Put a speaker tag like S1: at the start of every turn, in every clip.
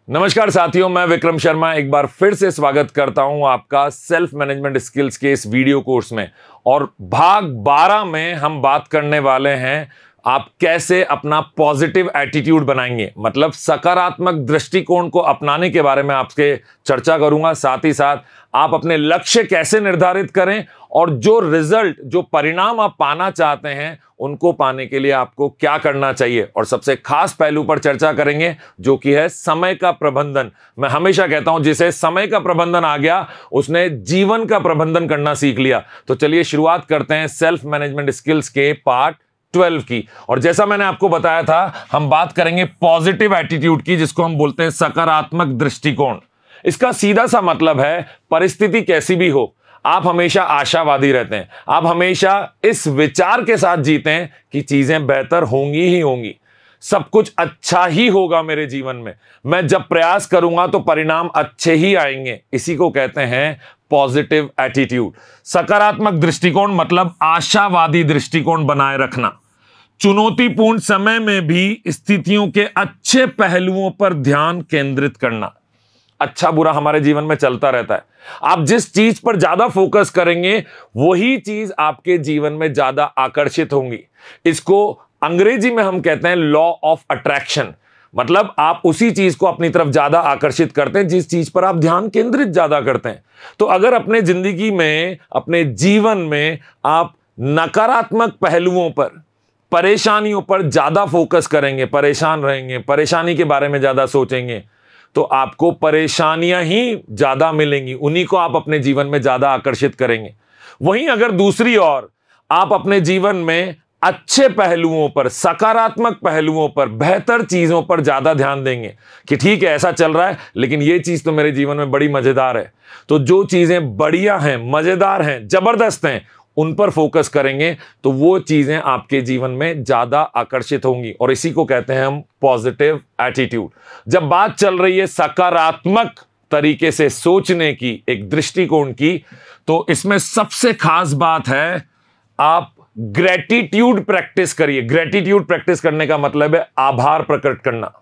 S1: नमस्कार साथियों, मैं विक्रम शर्मा एक बार फिर से स्वागत करता हूं आपका सेल्फ मैनेजमेंट स्किल्स के इस वीडियो कोर्स में। और भाग 12 में हम बात करने वाले हैं आप कैसे अपना पॉजिटिव एटीट्यूड बनाएंगे, मतलब सकारात्मक दृष्टिकोण को अपनाने के बारे में आपसे चर्चा करूंगा। साथ ही साथ आप अपने लक्ष्य कैसे निर्धारित करें और जो रिजल्ट, जो परिणाम आप पाना चाहते हैं उनको पाने के लिए आपको क्या करना चाहिए। और सबसे खास पहलू पर चर्चा करेंगे जो कि है समय का प्रबंधन। मैं हमेशा कहता हूं जिसे समय का प्रबंधन आ गया उसने जीवन का प्रबंधन करना सीख लिया। तो चलिए शुरुआत करते हैं सेल्फ मैनेजमेंट स्किल्स के पार्ट 12 की। और जैसा मैंने आपको बताया था हम बात करेंगे पॉजिटिव एटीट्यूड की, जिसको हम बोलते हैं सकारात्मक दृष्टिकोण। इसका सीधा सा मतलब है परिस्थिति कैसी भी हो आप हमेशा आशावादी रहते हैं, आप हमेशा इस विचार के साथ जीते हैं कि चीजें बेहतर होंगी ही होंगी, सब कुछ अच्छा ही होगा मेरे जीवन में, मैं जब प्रयास करूंगा तो परिणाम अच्छे ही आएंगे। इसी को कहते हैं पॉजिटिव एटीट्यूड। सकारात्मक दृष्टिकोण मतलब आशावादी दृष्टिकोण बनाए रखना, चुनौतीपूर्ण समय में भी स्थितियों के अच्छे पहलुओं पर ध्यान केंद्रित करना। अच्छा बुरा हमारे जीवन में चलता रहता है, आप जिस चीज पर ज्यादा फोकस करेंगे वही चीज आपके जीवन में ज्यादा आकर्षित होंगी। इसको अंग्रेजी में हम कहते हैं लॉ ऑफ अट्रैक्शन, मतलब आप उसी चीज को अपनी तरफ ज्यादा आकर्षित करते हैं जिस चीज पर आप ध्यान केंद्रित ज्यादा करते हैं। तो अगर अपने जिंदगी में, अपने जीवन में आप नकारात्मक पहलुओं पर, परेशानियों पर ज्यादा फोकस करेंगे, परेशान रहेंगे, परेशानी के बारे में ज्यादा सोचेंगे, तो आपको परेशानियां ही ज्यादा मिलेंगी, उन्हीं को आप अपने जीवन में ज्यादा आकर्षित करेंगे। वहीं अगर दूसरी ओर आप अपने जीवन में अच्छे पहलुओं पर, सकारात्मक पहलुओं पर, बेहतर चीजों पर ज्यादा ध्यान देंगे कि ठीक है ऐसा चल रहा है लेकिन ये चीज तो मेरे जीवन में बड़ी मजेदार है, तो जो चीजें बढ़िया हैं, मजेदार हैं, जबरदस्त हैं, उन पर फोकस करेंगे तो वो चीजें आपके जीवन में ज्यादा आकर्षित होंगी। और इसी को कहते हैं हम पॉजिटिव एटीट्यूड। जब बात चल रही है सकारात्मक तरीके से सोचने की, एक दृष्टिकोण की, तो इसमें सबसे खास बात है आप ग्रेटिट्यूड प्रैक्टिस करिए। ग्रेटिट्यूड प्रैक्टिस करने का मतलब है आभार प्रकट करना।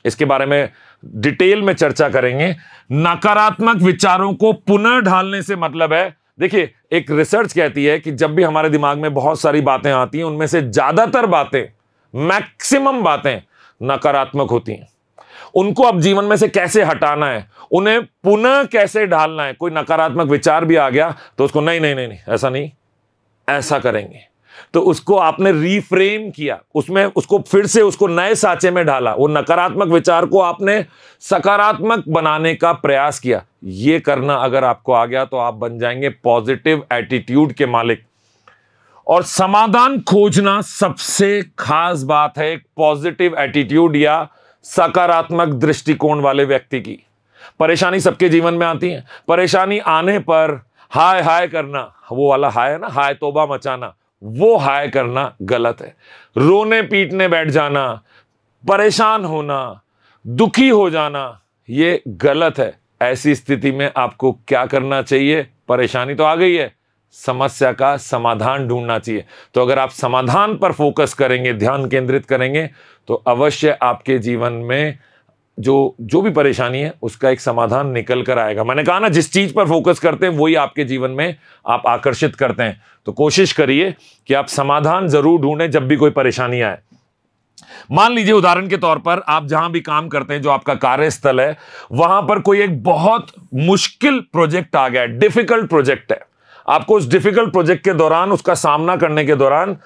S1: इसके बारे में डिटेल में चर्चा करेंगे। नकारात्मक विचारों को पुनः ढालने से मतलब है, देखिए एक रिसर्च कहती है कि जब भी हमारे दिमाग में बहुत सारी बातें आती हैं उनमें से ज्यादातर बातें, मैक्सिमम बातें नकारात्मक होती हैं। उनको अब जीवन में से कैसे हटाना है, उन्हें पुनः कैसे ढालना है। कोई नकारात्मक विचार भी आ गया तो उसको नहीं नहीं नहीं नहीं ऐसा नहीं, ऐसा करेंगे, तो उसको आपने रीफ्रेम किया, उसमें उसको फिर से उसको नए साचे में ढाला, वो नकारात्मक विचार को आपने सकारात्मक बनाने का प्रयास किया। ये करना अगर आपको आ गया तो आप बन जाएंगे पॉजिटिव एटीट्यूड के मालिक। और समाधान खोजना सबसे खास बात है एक पॉजिटिव एटीट्यूड या सकारात्मक दृष्टिकोण वाले व्यक्ति की। परेशानी सबके जीवन में आती है, परेशानी आने पर हाय हाय करना, वो वाला हाय है ना, हाय तौबा मचाना, वो हाय करना गलत है। रोने पीटने बैठ जाना, परेशान होना, दुखी हो जाना, ये गलत है। ऐसी स्थिति में आपको क्या करना चाहिए? परेशानी तो आ गई है, समस्या का समाधान ढूंढना चाहिए। तो अगर आप समाधान पर फोकस करेंगे, ध्यान केंद्रित करेंगे, तो अवश्य आपके जीवन में जो भी परेशानी है उसका एक समाधान निकल कर आएगा। मैंने कहा ना, जिस चीज पर फोकस करते हैं वही आपके जीवन में आप आकर्षित करते हैं। तो कोशिश करिए कि आप समाधान जरूर ढूंढें जब भी कोई परेशानी आए। मान लीजिए उदाहरण के तौर पर आप जहां भी काम करते हैं, जो आपका कार्यस्थल है, वहां पर कोई एक बहुत मुश्किल प्रोजेक्ट आ गया है, डिफिकल्ट प्रोजेक्ट है। आपको उस डिफिकल्ट प्रोजेक्ट के दौरान, उसका सामना करने के दौरान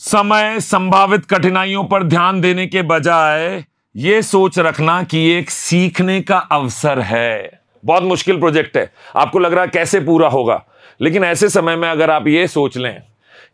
S1: समय, संभावित कठिनाइयों पर ध्यान देने के बजाय यह सोच रखना कि ये एक सीखने का अवसर है। बहुत मुश्किल प्रोजेक्ट है, आपको लग रहा है कैसे पूरा होगा, लेकिन ऐसे समय में अगर आप ये सोच लें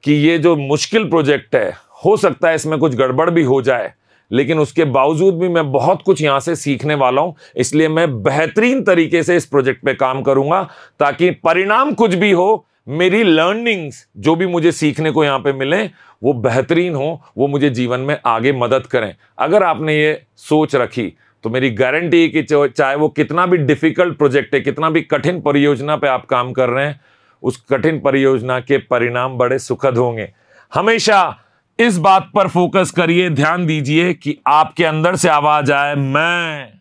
S1: कि ये जो मुश्किल प्रोजेक्ट है, हो सकता है इसमें कुछ गड़बड़ भी हो जाए, लेकिन उसके बावजूद भी मैं बहुत कुछ यहां से सीखने वाला हूं, इसलिए मैं बेहतरीन तरीके से इस प्रोजेक्ट पे काम करूंगा ताकि परिणाम कुछ भी हो, मेरी लर्निंग्स जो भी मुझे सीखने को यहां पे मिले वो बेहतरीन हो, वो मुझे जीवन में आगे मदद करें। अगर आपने ये सोच रखी तो मेरी गारंटी है कि चाहे वो कितना भी डिफिकल्ट प्रोजेक्ट है, कितना भी कठिन परियोजना पे आप काम कर रहे हैं, उस कठिन परियोजना के परिणाम बड़े सुखद होंगे। हमेशा इस बात पर फोकस करिए, ध्यान दीजिए कि आपके अंदर से आवाज आए, मैं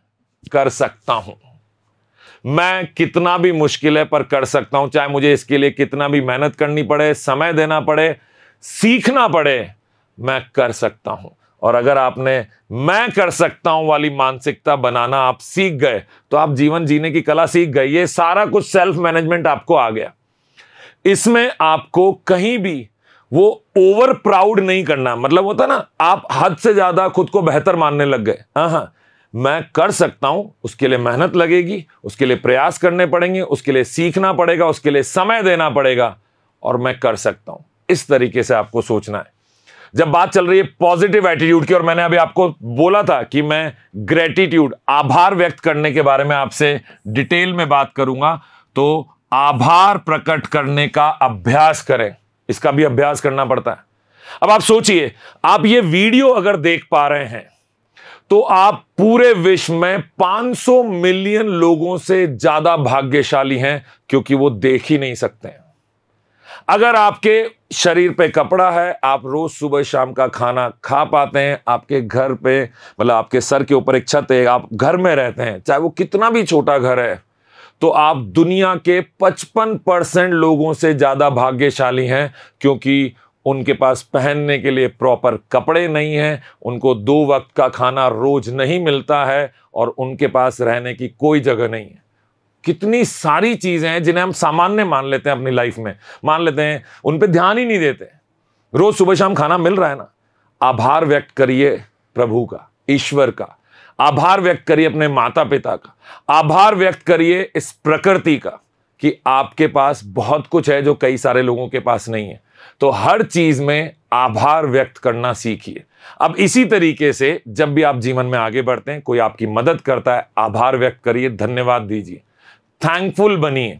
S1: कर सकता हूं, मैं कितना भी मुश्किल है पर कर सकता हूं, चाहे मुझे इसके लिए कितना भी मेहनत करनी पड़े, समय देना पड़े, सीखना पड़े, मैं कर सकता हूं। और अगर आपने मैं कर सकता हूं वाली मानसिकता बनाना आप सीख गए तो आप जीवन जीने की कला सीख गए। ये सारा कुछ सेल्फ मैनेजमेंट आपको आ गया। इसमें आपको कहीं भी वो ओवर प्राउड नहीं करना, मतलब होता ना आप हद से ज्यादा खुद को बेहतर मानने लग गए। हाँ, मैं कर सकता हूं, उसके लिए मेहनत लगेगी, उसके लिए प्रयास करने पड़ेंगे, उसके लिए सीखना पड़ेगा, उसके लिए समय देना पड़ेगा, और मैं कर सकता हूं। इस तरीके से आपको सोचना है। जब बात चल रही है पॉजिटिव एटीट्यूड की, और मैंने अभी आपको बोला था कि मैं ग्रेटिट्यूड, आभार व्यक्त करने के बारे में आपसे डिटेल में बात करूंगा, तो आभार प्रकट करने का अभ्यास करें। इसका भी अभ्यास करना पड़ता है। अब आप सोचिए, आप ये वीडियो अगर देख पा रहे हैं तो आप पूरे विश्व में 500 मिलियन लोगों से ज्यादा भाग्यशाली हैं, क्योंकि वो देख ही नहीं सकते हैं। अगर आपके शरीर पे कपड़ा है, आप रोज सुबह शाम का खाना खा पाते हैं, आपके घर पे मतलब आपके सर के ऊपर एक छत है, आप घर में रहते हैं, चाहे वो कितना भी छोटा घर है, तो आप दुनिया के 55% लोगों से ज्यादा भाग्यशाली हैं, क्योंकि उनके पास पहनने के लिए प्रॉपर कपड़े नहीं हैं, उनको 2 वक्त का खाना रोज नहीं मिलता है, और उनके पास रहने की कोई जगह नहीं है। कितनी सारी चीजें हैं जिन्हें हम सामान्य मान लेते हैं अपनी लाइफ में, मान लेते हैं, उन पे ध्यान ही नहीं देते। रोज सुबह शाम खाना मिल रहा है ना, आभार व्यक्त करिए प्रभु का, ईश्वर का, आभार व्यक्त करिए अपने माता पिता का, आभार व्यक्त करिए इस प्रकृति का कि आपके पास बहुत कुछ है जो कई सारे लोगों के पास नहीं है। तो हर चीज में आभार व्यक्त करना सीखिए। अब इसी तरीके से जब भी आप जीवन में आगे बढ़ते हैं, कोई आपकी मदद करता है, आभार व्यक्त करिए, धन्यवाद दीजिए, थैंकफुल बनिए।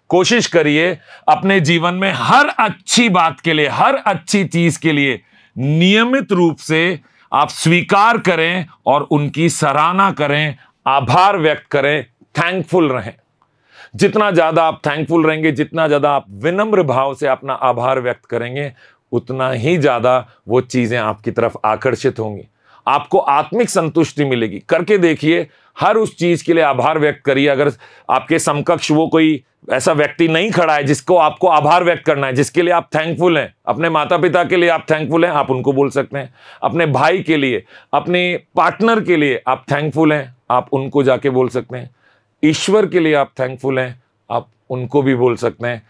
S1: कोशिश करिए अपने जीवन में हर अच्छी बात के लिए, हर अच्छी चीज के लिए नियमित रूप से आप स्वीकार करें और उनकी सराहना करें, आभार व्यक्त करें, थैंकफुल रहें। जितना ज्यादा आप थैंकफुल रहेंगे, जितना ज्यादा आप विनम्र भाव से अपना आभार व्यक्त करेंगे, उतना ही ज्यादा वो चीजें आपकी तरफ आकर्षित होंगी। आपको आत्मिक संतुष्टि मिलेगी। करके देखिए, हर उस चीज के लिए आभार व्यक्त करिए। अगर आपके समकक्ष वो कोई ऐसा व्यक्ति नहीं खड़ा है जिसको आपको आभार व्यक्त करना है, जिसके लिए आप थैंकफुल हैं, अपने माता पिता के लिए आप थैंकफुल हैं, आप उनको बोल सकते हैं। अपने भाई के लिए, अपने पार्टनर के लिए आप थैंकफुल हैं, आप उनको जाके बोल सकते हैं। ईश्वर के लिए आप थैंकफुल हैं, आप उनको भी बोल सकते हैं।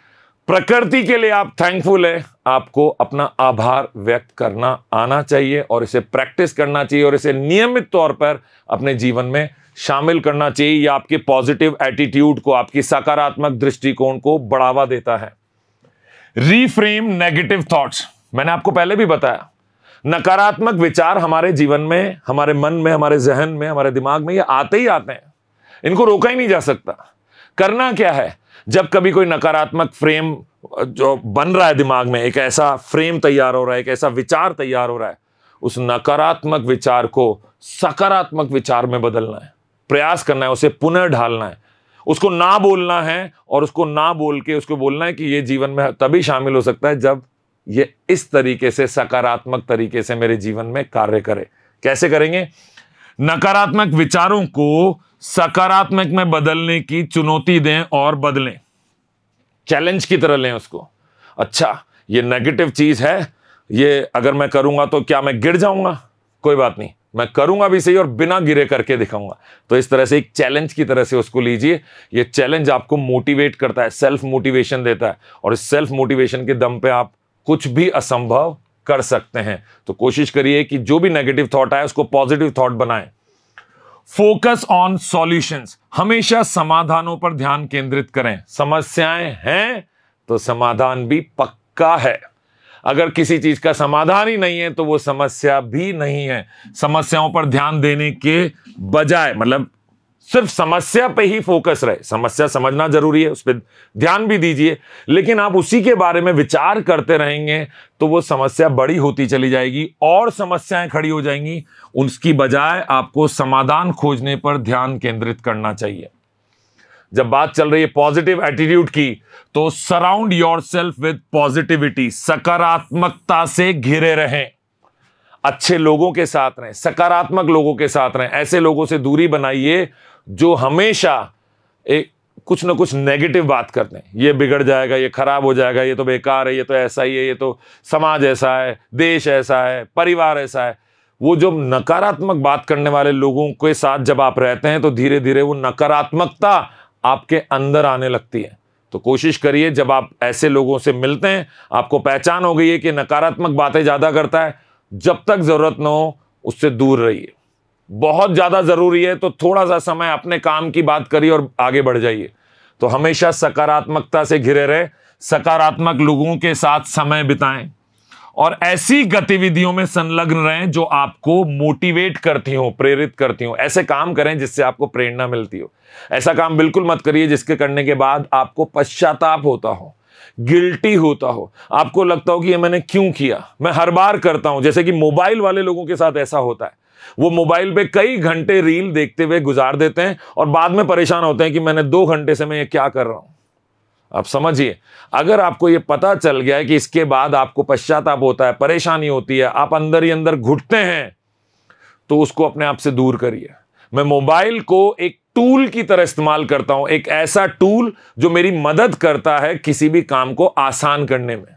S1: प्रकृति के लिए आप थैंकफुल हैं, आपको अपना आभार व्यक्त करना आना चाहिए, और इसे प्रैक्टिस करना चाहिए, और इसे नियमित तौर पर अपने जीवन में शामिल करना चाहिए। यह आपके पॉजिटिव एटीट्यूड को, आपकी सकारात्मक दृष्टिकोण को बढ़ावा देता है। रीफ्रेम नेगेटिव थॉट्स, मैंने आपको पहले भी बताया, नकारात्मक विचार हमारे जीवन में, हमारे मन में, हमारे जहन में, हमारे दिमाग में ये आते ही आते हैं, इनको रोका ही नहीं जा सकता। करना क्या है, जब कभी कोई नकारात्मक फ्रेम जो बन रहा है दिमाग में, एक ऐसा फ्रेम तैयार हो रहा है, एक ऐसा विचार तैयार हो रहा है, उस नकारात्मक विचार को सकारात्मक विचार में बदलना है, प्रयास करना है, उसे पुनः ढालना है, उसको ना बोलना है, और उसको ना बोल के उसको बोलना है कि ये जीवन में तभी शामिल हो सकता है जब ये इस तरीके से, सकारात्मक तरीके से मेरे जीवन में कार्य करे। कैसे करेंगे? नकारात्मक विचारों को सकारात्मक में बदलने की चुनौती दें और बदलें, चैलेंज की तरह लें उसको। अच्छा, ये नेगेटिव चीज है, ये अगर मैं करूंगा तो क्या मैं गिर जाऊंगा? कोई बात नहीं, मैं करूंगा भी सही और बिना गिरे करके दिखाऊंगा। तो इस तरह से एक चैलेंज की तरह से उसको लीजिए। ये चैलेंज आपको मोटिवेट करता है, सेल्फ मोटिवेशन देता है, और इस सेल्फ मोटिवेशन के दम पे आप कुछ भी असंभव कर सकते हैं। तो कोशिश करिए कि जो भी नेगेटिव थॉट आए उसको पॉजिटिव थॉट बनाएं। फोकस ऑन सॉल्यूशंस, हमेशा समाधानों पर ध्यान केंद्रित करें। समस्याएं हैं तो समाधान भी पक्का है। अगर किसी चीज का समाधान ही नहीं है तो वो समस्या भी नहीं है। समस्याओं पर ध्यान देने के बजाय, मतलब सिर्फ समस्या पे ही फोकस रहे। समस्या समझना जरूरी है, उस पर ध्यान भी दीजिए, लेकिन आप उसी के बारे में विचार करते रहेंगे तो वो समस्या बड़ी होती चली जाएगी और समस्याएं खड़ी हो जाएंगी। उसकी बजाय आपको समाधान खोजने पर ध्यान केंद्रित करना चाहिए। जब बात चल रही है पॉजिटिव एटीट्यूड की, तो सराउंड योरसेल्फ विद पॉजिटिविटी, सकारात्मकता से घिरे रहें। अच्छे लोगों के साथ रहें, सकारात्मक लोगों के साथ रहें। ऐसे लोगों से दूरी बनाइए जो हमेशा एक कुछ ना कुछ नेगेटिव बात करते हैं, ये बिगड़ जाएगा, ये खराब हो जाएगा, ये तो बेकार है, ये तो ऐसा ही है, ये तो समाज ऐसा है, देश ऐसा है, परिवार ऐसा है। वो जो नकारात्मक बात करने वाले लोगों के साथ जब आप रहते हैं तो धीरे धीरे वो नकारात्मकता आपके अंदर आने लगती है। तो कोशिश करिए, जब आप ऐसे लोगों से मिलते हैं, आपको पहचान हो गई है कि नकारात्मक बातें ज्यादा करता है, जब तक जरूरत न हो उससे दूर रहिए। बहुत ज्यादा जरूरी है तो थोड़ा सा समय अपने काम की बात करिए और आगे बढ़ जाइए। तो हमेशा सकारात्मकता से घिरे रहे, सकारात्मक लोगों के साथ समय बिताएं और ऐसी गतिविधियों में संलग्न रहें जो आपको मोटिवेट करती हो, प्रेरित करती हो। ऐसे काम करें जिससे आपको प्रेरणा मिलती हो। ऐसा काम बिल्कुल मत करिए जिसके करने के बाद आपको पश्चाताप होता हो, गिल्टी होता हो, आपको लगता हो कि ये मैंने क्यों किया। मैं हर बार करता हूं, जैसे कि मोबाइल वाले लोगों के साथ ऐसा होता है। वो मोबाइल पे कई घंटे रील देखते हुए गुजार देते हैं और बाद में परेशान होते हैं कि मैंने 2 घंटे से मैं ये क्या कर रहा हूं। आप समझिए, अगर आपको ये पता चल गया है कि इसके बाद आपको पश्चाताप होता है, परेशानी होती है, आप अंदर ही अंदर घुटते हैं, तो उसको अपने आप से दूर करिए। मैं मोबाइल को एक टूल की तरह इस्तेमाल करता हूं, एक ऐसा टूल जो मेरी मदद करता है किसी भी काम को आसान करने में।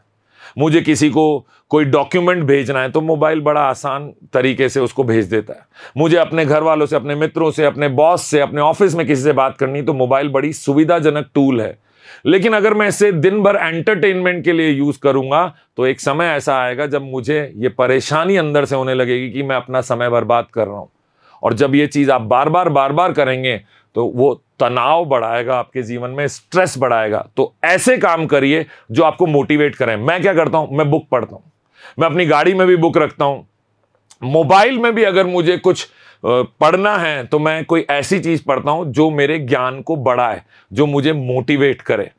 S1: मुझे किसी को कोई डॉक्यूमेंट भेजना है तो मोबाइल बड़ा आसान तरीके से उसको भेज देता है। मुझे अपने घर वालों से, अपने मित्रों से, अपने बॉस से, अपने ऑफिस में किसी से बात करनी तो मोबाइल बड़ी सुविधाजनक टूल है। लेकिन अगर मैं इसे दिन भर एंटरटेनमेंट के लिए यूज करूंगा तो एक समय ऐसा आएगा जब मुझे ये परेशानी अंदर से होने लगेगी कि मैं अपना समय बर्बाद कर रहा हूं। और जब ये चीज आप बार बार करेंगे तो वो तनाव बढ़ाएगा, आपके जीवन में स्ट्रेस बढ़ाएगा। तो ऐसे काम करिए जो आपको मोटिवेट करें। मैं क्या करता हूं, मैं बुक पढ़ता हूं, मैं अपनी गाड़ी में भी बुक रखता हूं, मोबाइल में भी अगर मुझे कुछ पढ़ना है तो मैं कोई ऐसी चीज पढ़ता हूं जो मेरे ज्ञान को बढ़ाए, जो मुझे मोटिवेट करे।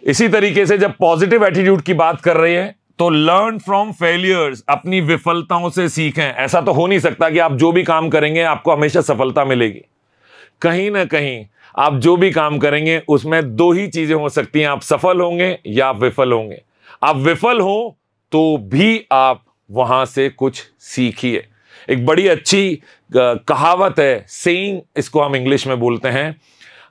S1: इसी तरीके से जब पॉजिटिव एटीट्यूड की बात कर रही है तो लर्न फ्रॉम फेलियर्स, अपनी विफलताओं से सीखें। ऐसा तो हो नहीं सकता कि आप जो भी काम करेंगे आपको हमेशा सफलता मिलेगी। कहीं ना कहीं आप जो भी काम करेंगे उसमें 2 ही चीजें हो सकती हैं, आप सफल होंगे या आप विफल होंगे। आप विफल हो तो भी आप वहां से कुछ सीखिए। एक बड़ी अच्छी कहावत है, सेइंग इसको हम इंग्लिश में बोलते हैं,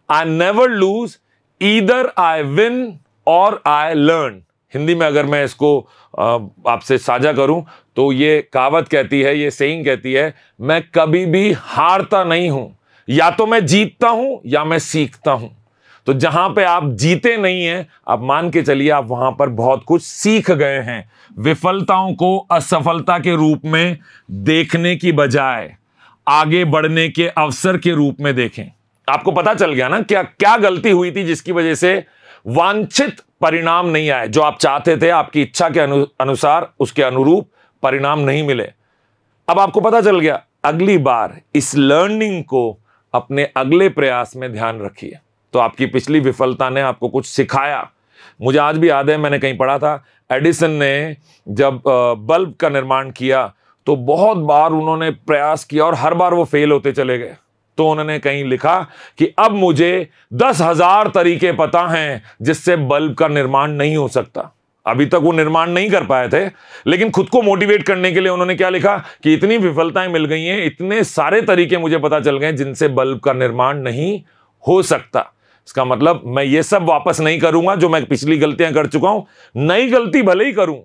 S1: I never lose, either I win और आई लर्न। हिंदी में अगर मैं इसको आपसे साझा करूं तो ये कहावत कहती है, ये सेइंग कहती है, मैं कभी भी हारता नहीं हूं, या तो मैं जीतता हूं या मैं सीखता हूं। तो जहां पे आप जीते नहीं हैं, आप मान के चलिए आप वहां पर बहुत कुछ सीख गए हैं। विफलताओं को असफलता के रूप में देखने की बजाय आगे बढ़ने के अवसर के रूप में देखें। आपको पता चल गया ना क्या क्या गलती हुई थी जिसकी वजह से वांछित परिणाम नहीं आए, जो आप चाहते थे, आपकी इच्छा के अनुसार उसके अनुरूप परिणाम नहीं मिले। अब आपको पता चल गया, अगली बार इस लर्निंग को अपने अगले प्रयास में ध्यान रखिए। तो आपकी पिछली विफलता ने आपको कुछ सिखाया। मुझे आज भी याद है, मैंने कहीं पढ़ा था, एडिसन ने जब बल्ब का निर्माण किया तो बहुत बार उन्होंने प्रयास किया और हर बार वो फेल होते चले गए। तो उन्होंने कहीं लिखा कि अब मुझे 10,000 तरीके पता हैं जिससे बल्ब का निर्माण नहीं हो सकता। अभी तक वो निर्माण नहीं कर पाए थे, लेकिन खुद को मोटिवेट करने के लिए उन्होंने क्या लिखा कि इतनी विफलताएं मिल गई हैं, इतने सारे तरीके मुझे पता चल गए जिनसे बल्ब का निर्माण नहीं हो सकता। इसका मतलब मैं ये सब वापस नहीं करूंगा जो मैं पिछली गलतियां कर चुका हूं, नई गलती भले ही करूं,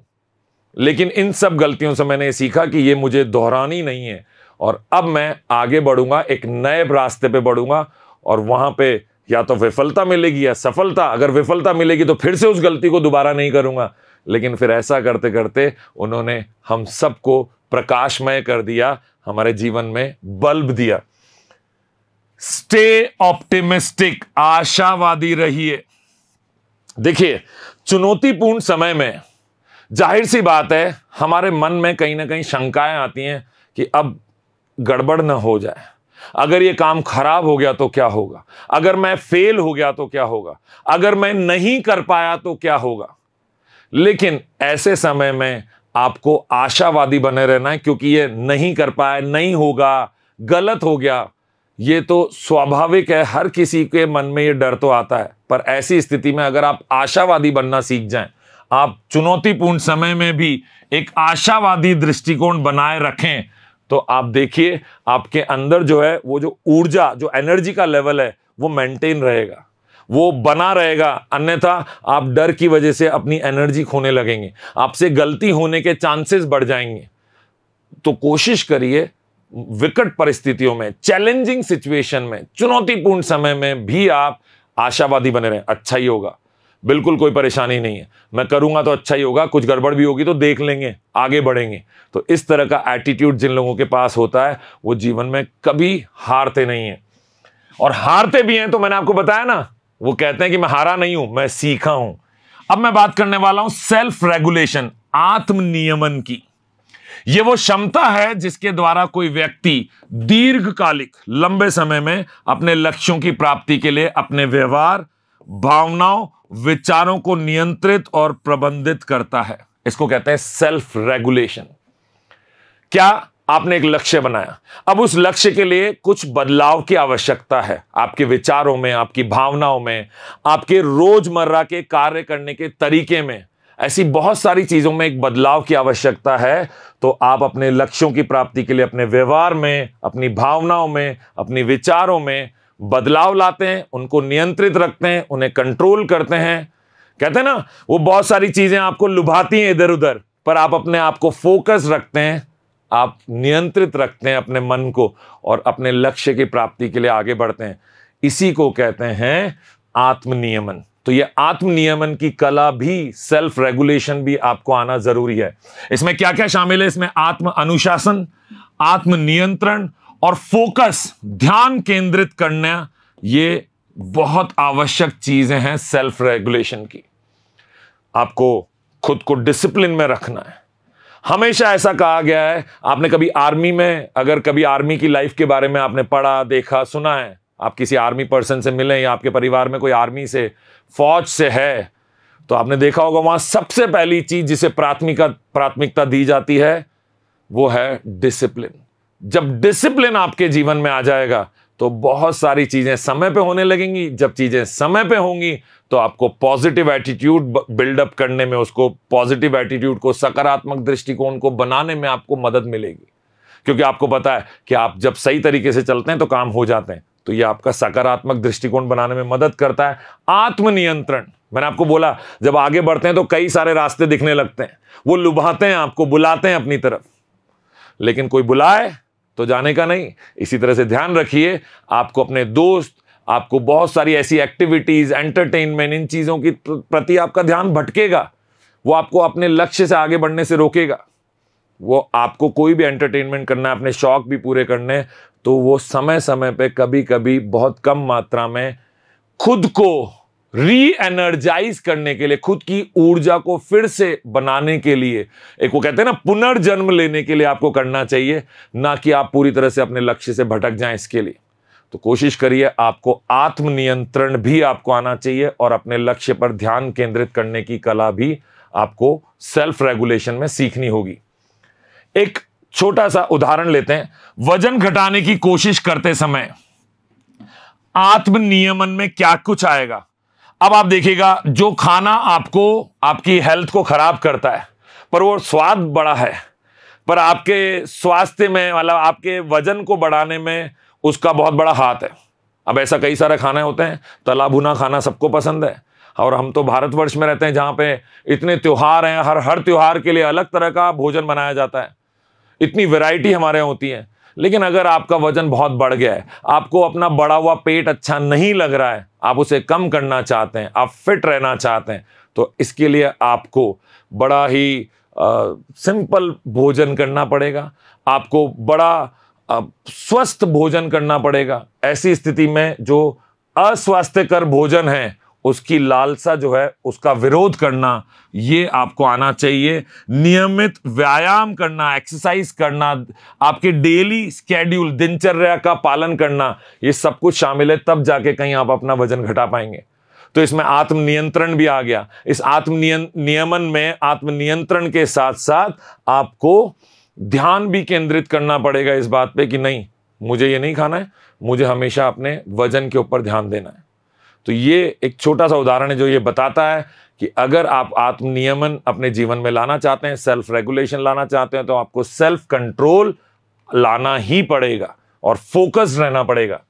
S1: लेकिन इन सब गलतियों से मैंने सीखा कि ये मुझे दोहरानी नहीं है और अब मैं आगे बढ़ूंगा, एक नए रास्ते पे बढ़ूंगा और वहां पे या तो विफलता मिलेगी या सफलता। अगर विफलता मिलेगी तो फिर से उस गलती को दोबारा नहीं करूंगा। लेकिन फिर ऐसा करते करते उन्होंने हम सबको प्रकाशमय कर दिया, हमारे जीवन में बल्ब दिया। स्टे ऑप्टिमिस्टिक, आशावादी रहिए। देखिए, चुनौतीपूर्ण समय में जाहिर सी बात है हमारे मन में कहीं ना कहीं शंकाएं आती हैं कि अब गड़बड़ न हो जाए, अगर ये काम खराब हो गया तो क्या होगा, अगर मैं फेल हो गया तो क्या होगा, अगर मैं नहीं कर पाया तो क्या होगा। लेकिन ऐसे समय में आपको आशावादी बने रहना है, क्योंकि ये नहीं कर पाया, नहीं होगा, गलत हो गया, ये तो स्वाभाविक है, हर किसी के मन में ये डर तो आता है। पर ऐसी स्थिति में अगर आप आशावादी बनना सीख जाएं, आप चुनौतीपूर्ण समय में भी एक आशावादी दृष्टिकोण बनाए रखें, तो आप देखिए आपके अंदर जो है वो जो ऊर्जा, जो एनर्जी का लेवल है वो मेंटेन रहेगा, वो बना रहेगा। अन्यथा आप डर की वजह से अपनी एनर्जी खोने लगेंगे, आपसे गलती होने के चांसेस बढ़ जाएंगे। तो कोशिश करिए विकट परिस्थितियों में, चैलेंजिंग सिचुएशन में, चुनौतीपूर्ण समय में भी आप आशावादी बने रहें। अच्छा ही होगा, बिल्कुल कोई परेशानी नहीं है, मैं करूंगा तो अच्छा ही होगा, कुछ गड़बड़ भी होगी तो देख लेंगे, आगे बढ़ेंगे। तो इस तरह का एटीट्यूड जिन लोगों के पास होता है वो जीवन में कभी हारते नहीं है। और हारते भी हैं तो मैंने आपको बताया ना, वो कहते हैं कि मैं हारा नहीं हूं, मैं सीखा हूं। अब मैं बात करने वाला हूं सेल्फ रेगुलेशन, आत्मनियमन की। यह वो क्षमता है जिसके द्वारा कोई व्यक्ति दीर्घकालिक, लंबे समय में अपने लक्ष्यों की प्राप्ति के लिए अपने व्यवहार, भावनाओं, विचारों को नियंत्रित और प्रबंधित करता है। इसको कहते हैं सेल्फ रेगुलेशन। क्या आपने एक लक्ष्य बनाया, अब उस लक्ष्य के लिए कुछ बदलाव की आवश्यकता है, आपके विचारों में, आपकी भावनाओं में, आपके रोजमर्रा के कार्य करने के तरीके में, ऐसी बहुत सारी चीजों में एक बदलाव की आवश्यकता है। तो आप अपने लक्ष्यों की प्राप्ति के लिए अपने व्यवहार में, अपनी भावनाओं में, अपनी विचारों में बदलाव लाते हैं, उनको नियंत्रित रखते हैं, उन्हें कंट्रोल करते हैं। कहते हैं ना, वो बहुत सारी चीजें आपको लुभाती हैं इधर उधर, पर आप अपने आप को फोकस रखते हैं, आप नियंत्रित रखते हैं अपने मन को और अपने लक्ष्य की प्राप्ति के लिए आगे बढ़ते हैं। इसी को कहते हैं आत्मनियमन। तो ये आत्मनियमन की कला भी, सेल्फ रेगुलेशन भी आपको आना जरूरी है। इसमें क्या क्या शामिल है? इसमें आत्म अनुशासन, आत्मनियंत्रण और फोकस, ध्यान केंद्रित करना, ये बहुत आवश्यक चीजें हैं सेल्फ रेगुलेशन की। आपको खुद को डिसिप्लिन में रखना है। हमेशा ऐसा कहा गया है, आपने कभी आर्मी में, अगर कभी आर्मी की लाइफ के बारे में आपने पढ़ा, देखा, सुना है, आप किसी आर्मी पर्सन से मिले या आपके परिवार में कोई आर्मी से, फौज से है, तो आपने देखा होगा वहां सबसे पहली चीज जिसे प्राथमिकता दी जाती है वो है डिसिप्लिन। जब डिसिप्लिन आपके जीवन में आ जाएगा तो बहुत सारी चीजें समय पे होने लगेंगी। जब चीजें समय पे होंगी तो आपको पॉजिटिव एटीट्यूड बिल्डअप करने में, उसको पॉजिटिव एटीट्यूड को, सकारात्मक दृष्टिकोण को बनाने में आपको मदद मिलेगी। क्योंकि आपको पता है कि आप जब सही तरीके से चलते हैं तो काम हो जाते हैं। तो ये आपका सकारात्मक दृष्टिकोण बनाने में मदद करता है। आत्मनियंत्रण, मैंने आपको बोला, जब आगे बढ़ते हैं तो कई सारे रास्ते दिखने लगते हैं, वो लुभाते हैं, आपको बुलाते हैं अपनी तरफ, लेकिन कोई बुलाए तो जाने का नहीं। इसी तरह से ध्यान रखिए, आपको अपने दोस्त, आपको बहुत सारी ऐसी एक्टिविटीज, एंटरटेनमेंट, इन चीजों की प्रति आपका ध्यान भटकेगा, वो आपको अपने लक्ष्य से आगे बढ़ने से रोकेगा। वो आपको कोई भी एंटरटेनमेंट करना है, अपने शौक भी पूरे करने, तो वो समय समय पे कभी कभी बहुत कम मात्रा में खुद को री एनर्जाइज करने के लिए, खुद की ऊर्जा को फिर से बनाने के लिए, एक वो कहते हैं ना पुनर्जन्म लेने के लिए आपको करना चाहिए, ना कि आप पूरी तरह से अपने लक्ष्य से भटक जाएं इसके लिए। तो कोशिश करिए, आपको आत्मनियंत्रण भी आपको आना चाहिए और अपने लक्ष्य पर ध्यान केंद्रित करने की कला भी आपको सेल्फ रेगुलेशन में सीखनी होगी। एक छोटा सा उदाहरण लेते हैं। वजन घटाने की कोशिश करते समय आत्मनियमन में क्या कुछ आएगा। अब आप देखिएगा, जो खाना आपको आपकी हेल्थ को खराब करता है, पर वो स्वाद बड़ा है, पर आपके स्वास्थ्य में, मतलब आपके वजन को बढ़ाने में उसका बहुत बड़ा हाथ है। अब ऐसा कई सारे खाने होते हैं, तला भुना खाना सबको पसंद है, और हम तो भारतवर्ष में रहते हैं जहां पे इतने त्योहार हैं, हर त्योहार के लिए अलग तरह का भोजन बनाया जाता है, इतनी वैरायटी हमारे यहाँ होती है। लेकिन अगर आपका वजन बहुत बढ़ गया है, आपको अपना बढ़ा हुआ पेट अच्छा नहीं लग रहा है, आप उसे कम करना चाहते हैं, आप फिट रहना चाहते हैं, तो इसके लिए आपको बड़ा ही सिंपल भोजन करना पड़ेगा, आपको बड़ा स्वस्थ भोजन करना पड़ेगा। ऐसी स्थिति में जो अस्वास्थ्यकर भोजन है उसकी लालसा जो है उसका विरोध करना, ये आपको आना चाहिए। नियमित व्यायाम करना, एक्सरसाइज करना, आपके डेली स्केड्यूल, दिनचर्या का पालन करना, ये सब कुछ शामिल है, तब जाके कहीं आप अपना वजन घटा पाएंगे। तो इसमें आत्मनियंत्रण भी आ गया। इस नियमन में आत्मनियंत्रण के साथ साथ आपको ध्यान भी केंद्रित करना पड़ेगा इस बात पे कि नहीं, मुझे ये नहीं खाना है, मुझे हमेशा अपने वजन के ऊपर ध्यान देना है। तो ये एक छोटा सा उदाहरण है जो ये बताता है कि अगर आप आत्मनियमन अपने जीवन में लाना चाहते हैं, सेल्फ रेगुलेशन लाना चाहते हैं, तो आपको सेल्फ कंट्रोल लाना ही पड़ेगा और फोकस रहना पड़ेगा।